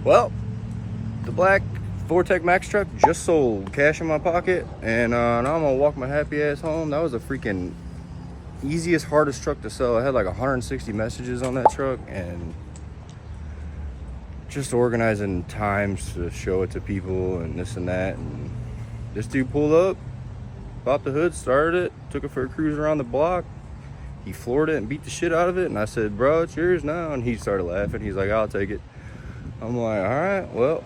Well, the black Vortech Max truck just sold. Cash in my pocket, and now I'm gonna walk my happy ass home. That was a freaking easiest, hardest truck to sell. I had like 160 messages on that truck, and just organizing times to show it to people and this and that. And this dude pulled up, popped the hood, started it, took it for a cruise around the block. He floored it and beat the shit out of it, and I said, bro, it's yours now. And he started laughing. He's like, I'll take it. I'm like, all right, well,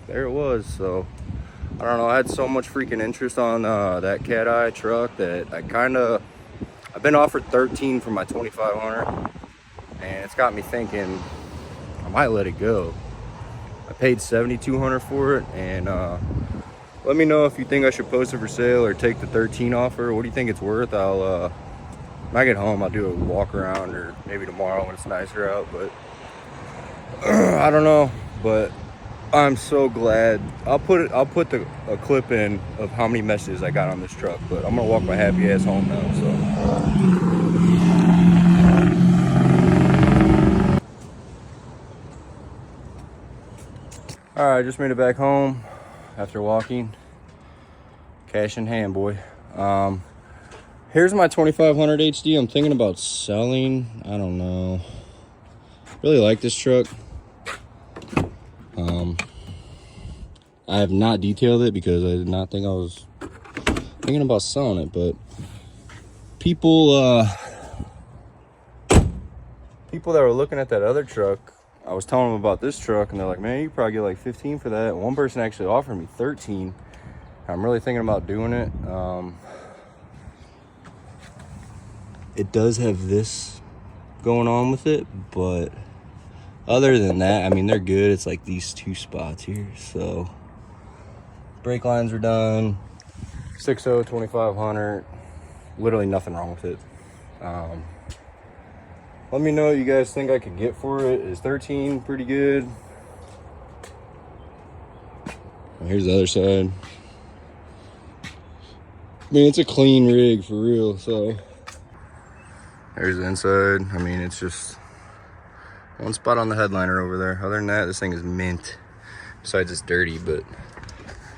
there it was. So I don't know, I had so much freaking interest on that cateye truck that I've been offered 13 for my 2500, and it's got me thinking I might let it go. I paid 7,200 for it, and let me know if you think I should post it for sale or take the 13 offer. What do you think it's worth? I'll when I get home, I'll do a walk around, or maybe tomorrow when it's nicer out, but I don't know. But I'm so glad. I'll put a clip in of how many messages I got on this truck, but I'm gonna walk my happy ass home now. So all right, just made it back home after walking. Cash in hand, boy. Here's my 2500 HD. I'm thinking about selling. I don't know. Really like this truck. I have not detailed it because I did not think I was thinking about selling it, but people that were looking at that other truck, I was telling them about this truck, and they're like, man, you probably get like 15 for that. One person actually offered me 13. I'm really thinking about doing it. It does have this going on with it, but other than that, I mean, they're good. It's like these two spots here. So brake lines are done. 6.0 2500. Literally nothing wrong with it. Let me know what you guys think I could get for it. Is 13 pretty good? Here's the other side. I mean, it's a clean rig for real. So there's the inside. I mean, it's just one spot on the headliner over there. Other than that, this thing is mint. Besides, it's dirty, but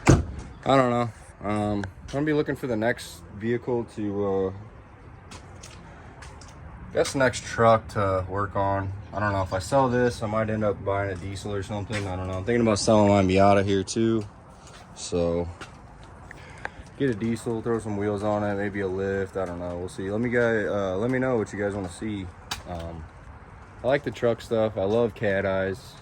I don't know. I'm gonna be looking for the next vehicle to, that's the next truck to work on. I don't know, if I sell this, I might end up buying a diesel or something. I don't know. I'm thinking about selling my Miata here too. So get a diesel, throw some wheels on it, maybe a lift. I don't know. We'll see. Let me know what you guys want to see. I like the truck stuff. I love cat eyes.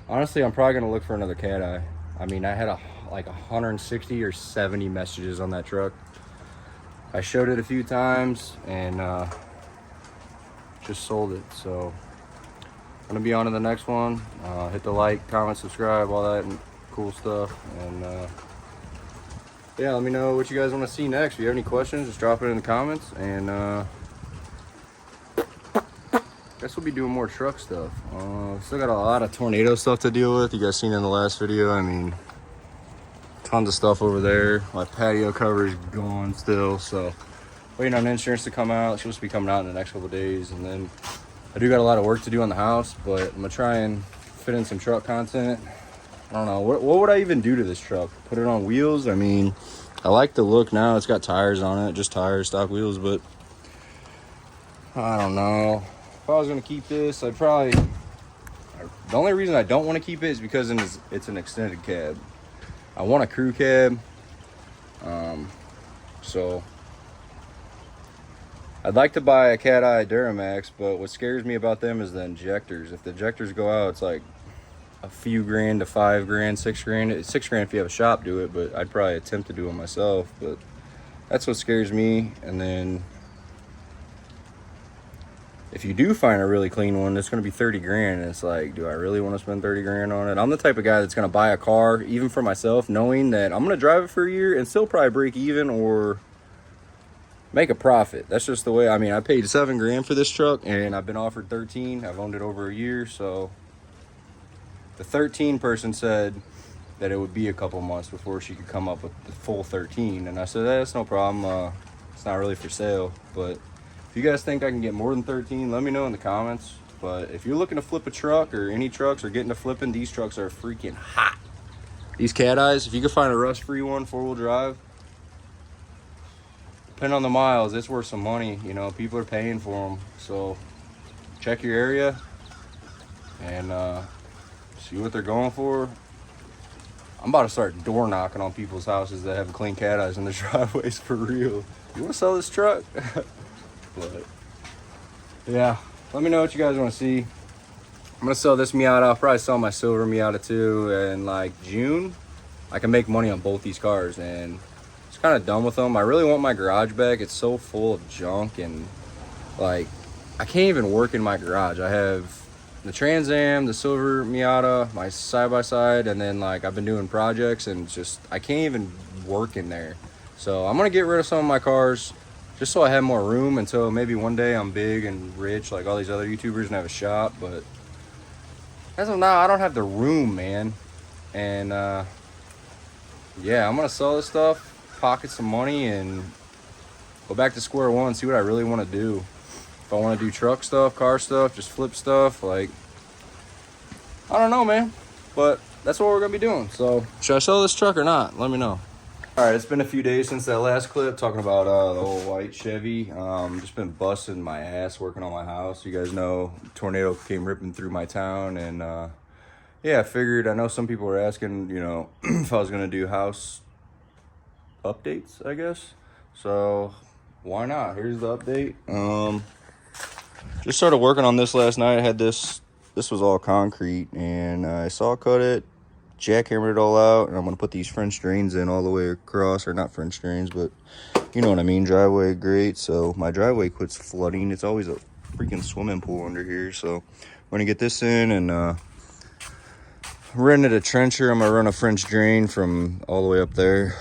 Honestly, I'm probably gonna look for another cat eye. I mean, I had like 160 or 70 messages on that truck. I showed it a few times and just sold it. So I'm gonna be on to the next one. Hit the like, comment, subscribe, all that cool stuff. And yeah, let me know what you guys want to see next. If you have any questions, just drop it in the comments. And guess we'll be doing more truck stuff. Still got a lot of tornado stuff to deal with. You guys seen in the last video. I mean, tons of stuff over there. My patio cover is gone still, so waiting on insurance to come out. It's supposed to be coming out in the next couple of days. And then I do got a lot of work to do on the house, but I'm gonna try and fit in some truck content. I don't know, what would I even do to this truck? Put it on wheels? I mean, I like the look now. It's got tires on it, just tires, stock wheels, but I don't know. If I was gonna keep this, I'd probably, the only reason I don't want to keep it is because it's an extended cab. I want a crew cab. So I'd like to buy a cateye Duramax, but what scares me about them is the injectors. If the injectors go out, it's like a few grand to 5 grand, 6 grand. It's 6 grand if you have a shop do it, but I'd probably attempt to do it myself. But that's what scares me. And then if you do find a really clean one, it's going to be 30 grand. And it's like, do I really want to spend 30 grand on it? I'm the type of guy that's going to buy a car, even for myself, knowing that I'm going to drive it for a year and still probably break even or make a profit. That's just the way. I mean, I paid 7 grand for this truck and I've been offered 13. I've owned it over a year. So the 13 person said that it would be a couple months before she could come up with the full 13. And I said, that's no problem. It's not really for sale, but if you guys think I can get more than 13, let me know in the comments. But if you're looking to flip a truck or any trucks or getting to flipping, these trucks are freaking hot. These cateyes, if you can find a rust-free one, 4-wheel drive, depending on the miles, it's worth some money. You know, people are paying for them. So check your area and see what they're going for. I'm about to start door knocking on people's houses that have clean cateyes in their driveways for real. You want to sell this truck? But yeah, let me know what you guys want to see. I'm gonna sell this Miata. I'll probably sell my silver Miata too in like June. I can make money on both these cars, and it's kind of done with them. I really want my garage back. It's so full of junk, and like I can't even work in my garage. I have the Trans Am, the silver Miata, my side-by-side, and then like I've been doing projects, and just I can't even work in there. So I'm gonna get rid of some of my cars just so I have more room until maybe one day I'm big and rich like all these other YouTubers and have a shop. But as of now, I don't have the room, man. And yeah, I'm gonna sell this stuff, pocket some money, and go back to square one, see what I really want to do. If I want to do truck stuff, car stuff, just flip stuff, like, I don't know, man. But that's what we're gonna be doing. So should I sell this truck or not? Let me know. All right, it's been a few days since that last clip talking about the old white Chevy. Just been busting my ass working on my house. You guys know, tornado came ripping through my town, and yeah, I figured, I know some people were asking, you know, if I was gonna do house updates, I guess. So why not? Here's the update. Just started working on this last night. I had this was all concrete, and I saw cut it, jackhammered it all out, and I'm gonna put these French drains in all the way across, or not French drains, but you know what I mean, driveway grate. So my driveway quits flooding. It's always a freaking swimming pool under here. So we're gonna get this in, and rented a trencher. I'm gonna run a French drain from all the way up there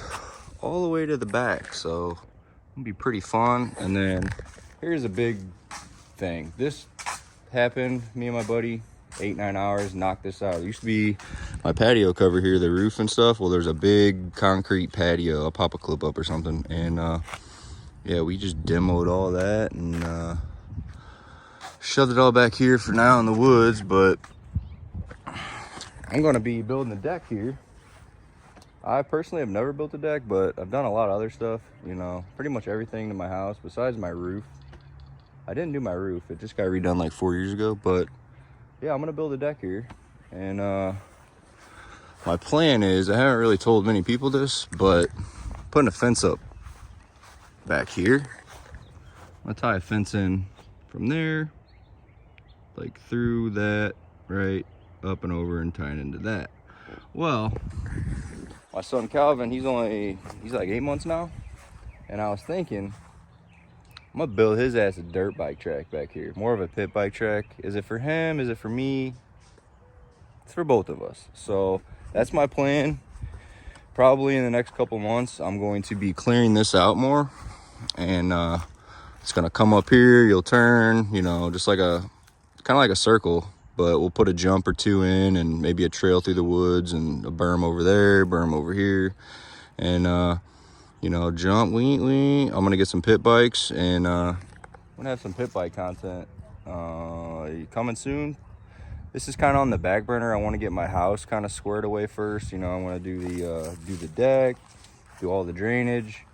all the way to the back, so it'll be pretty fun. And then here's a big thing. This happened, me and my buddy, 8-9 hours, knocked this out. It used to be my patio cover here, the roof and stuff. Well, there's a big concrete patio. I'll pop a clip up or something. And yeah, we just demoed all that and shoved it all back here for now in the woods. But I'm gonna be building a deck here. I personally have never built a deck, but I've done a lot of other stuff, you know, pretty much everything to my house besides my roof. I didn't do my roof, it just got redone like 4 years ago. But yeah, I'm gonna build a deck here. And my plan is, I haven't really told many people this, but putting a fence up back here. I'm gonna tie a fence in from there, like through that, right up and over, and tying into that. Well, my son Calvin, he's like 8 months now, and I was thinking I'm gonna build his ass a dirt bike track back here, more of a pit bike track. Is it for him? Is it for me? It's for both of us. So that's my plan. Probably in the next couple months, I'm going to be clearing this out more, and it's gonna come up here. You'll turn, you know, just like kind of like a circle. But we'll put a jump or two in, and maybe a trail through the woods, and a berm over there, berm over here, and you know, jump, wee. I'm gonna get some pit bikes, and I'm gonna have some pit bike content coming soon. This is kind of on the back burner. I want to get my house kind of squared away first. You know, I want to do the deck, do all the drainage,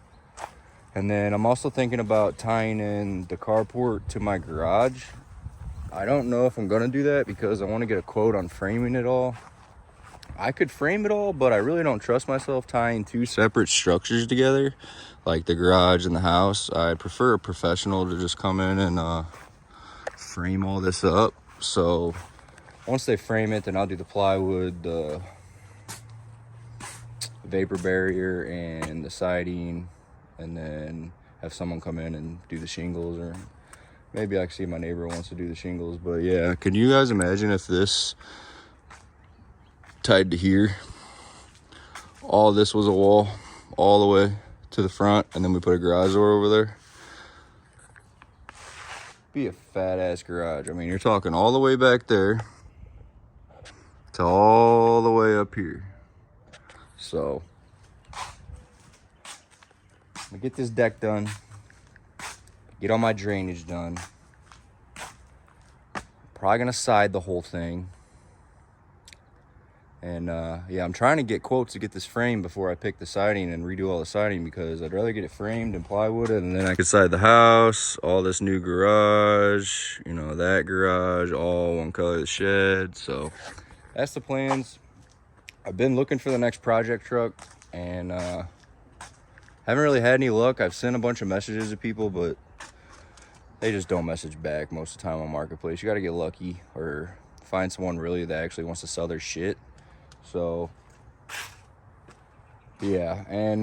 and then I'm also thinking about tying in the carport to my garage. I don't know if I'm gonna do that because I want to get a quote on framing it all. I could frame it all, but I really don't trust myself tying two separate structures together, like the garage and the house. I prefer a professional to just come in and frame all this up. So once they frame it, then I'll do the plywood, the vapor barrier, and the siding, and then have someone come in and do the shingles, or maybe I can see my neighbor wants to do the shingles. But yeah, can you guys imagine if this tied to here, all this was a wall all the way to the front, and then we put a garage door over there? Be a fat ass garage. I mean, you're talking all the way back there to all the way up here. So I'm gonna get this deck done, get all my drainage done, Probably gonna side the whole thing. And yeah, I'm trying to get quotes to get this framed before I pick the siding and redo all the siding, because I'd rather get it framed and plywood, and then I could side the house, all this new garage, you know, that garage, all one color, the shed. So that's the plans. I've been looking for the next project truck, and haven't really had any luck. I've sent a bunch of messages to people, but they just don't message back most of the time on Marketplace. You got to get lucky or find someone really that actually wants to sell their shit. So yeah, and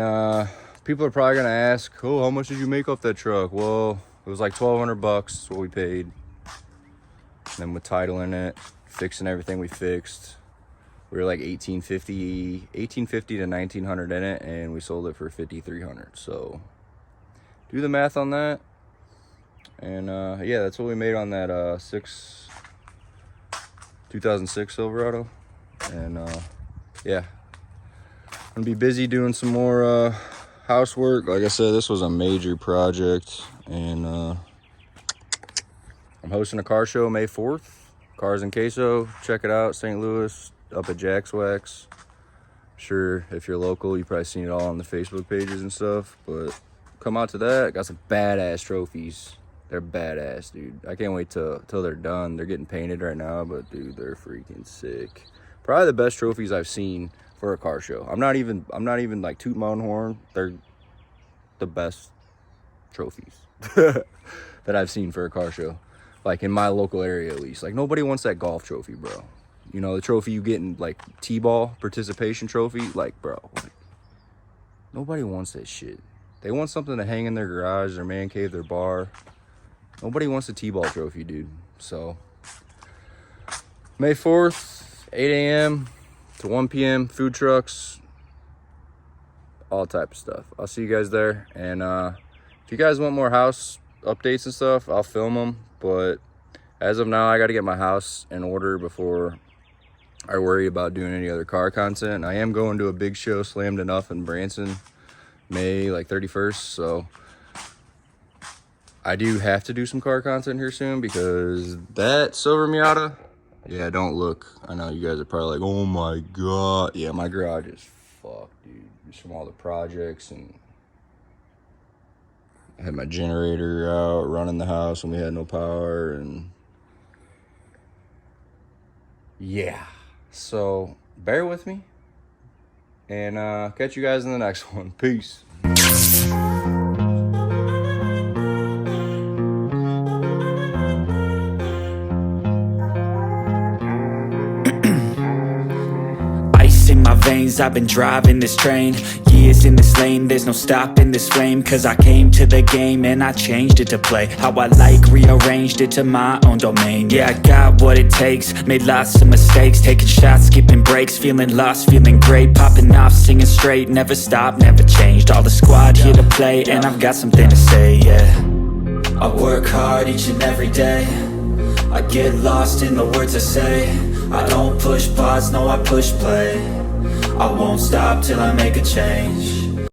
people are probably gonna ask, oh, how much did you make off that truck? Well, it was like $1,200 bucks, what we paid. And then with title in it, fixing everything we fixed, we were like $1,850 to $1,900 in it, and we sold it for $5,300. So do the math on that. And yeah, that's what we made on that 2006 Silverado. And yeah, I'm gonna be busy doing some more housework. Like I said, this was a major project, and I'm hosting a car show May 4th. Cars in Queso, check it out. St. Louis, up at Jack's Wax. Sure, if you're local, you've probably seen it all on the Facebook pages and stuff, but come out to that. Got some badass trophies. They're badass, dude. I can't wait till they're done. They're getting painted right now, but dude, they're freaking sick. Probably the best trophies I've seen for a car show. I'm not even like tooting my own horn. They're the best trophies that I've seen for a car show. Like in my local area at least. Like nobody wants that golf trophy, bro. You know, the trophy you get in like T-ball participation trophy. Like, bro, like, nobody wants that shit. They want something to hang in their garage, their man cave, their bar. Nobody wants a T-ball trophy, dude. So May 4th, 8 a.m. to 1 p.m. food trucks, all type of stuff. I'll see you guys there. And if you guys want more house updates and stuff, I'll film them. But as of now, I got to get my house in order before I worry about doing any other car content. I am going to a big show, Slammed Enough, in Branson, May like 31st. So I do have to do some car content here soon, because that silver Miata, yeah, don't look. I know you guys are probably like, oh my God. Yeah, my garage is fucked, dude. Just from all the projects, and I had my generator out running the house when we had no power, and yeah. So bear with me, and catch you guys in the next one. Peace. In my veins, I've been driving this train, years in this lane, there's no stopping this flame. Cause I came to the game and I changed it to play how I like, rearranged it to my own domain. Yeah, I got what it takes, made lots of mistakes, taking shots, skipping breaks, feeling lost, feeling great, popping off, singing straight, never stopped, never changed. All the squad here to play, and I've got something to say, yeah. I work hard each and every day, I get lost in the words I say. I don't push pause, no, I push play. I won't stop till I make a change.